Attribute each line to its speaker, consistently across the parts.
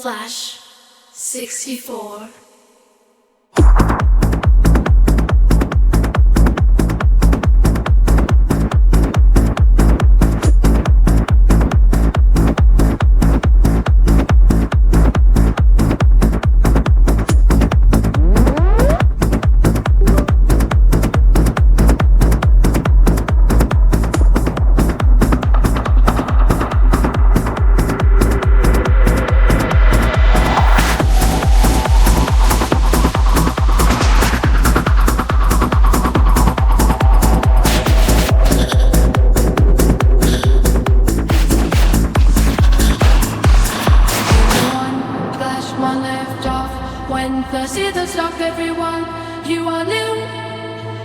Speaker 1: Flash 64. When the seasons stop, everyone, you are new.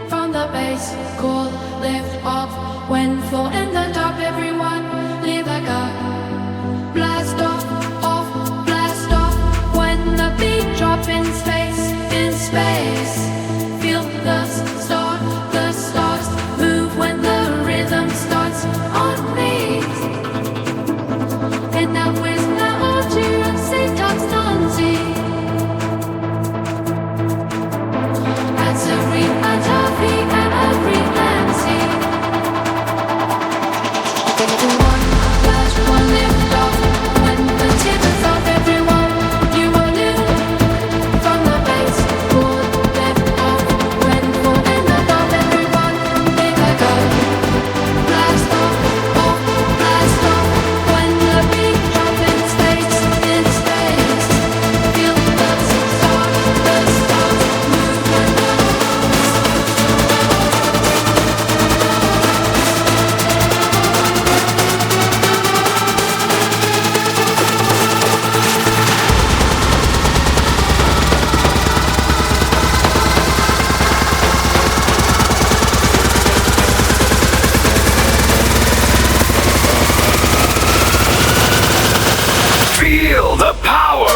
Speaker 1: From the base, cool, lift off. When full in the top, everyone, leave like a blast off, blast off. When the beat drop in space, feel the stars move when the rhythm starts on me. And now is now to say talks non-see.
Speaker 2: Feel the power!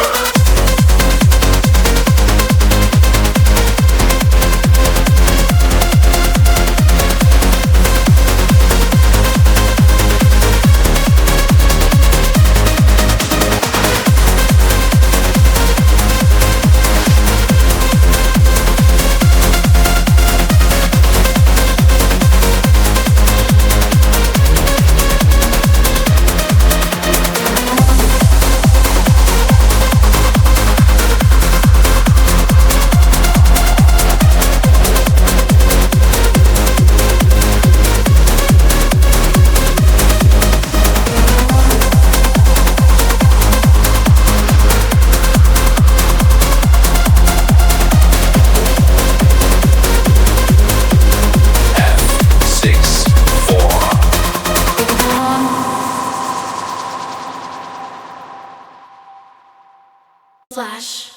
Speaker 1: Flash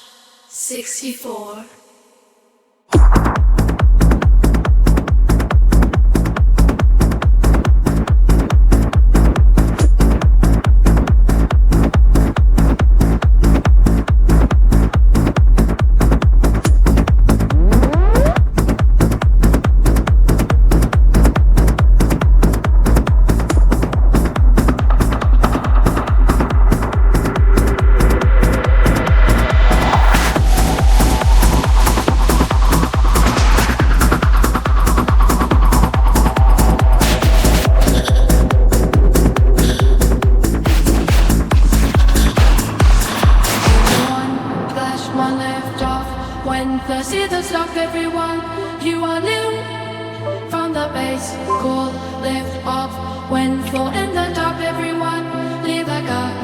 Speaker 1: 64. When the seasons stop, everyone, you are new. From the base, cool, lift off. When full in the top, everyone, leave like a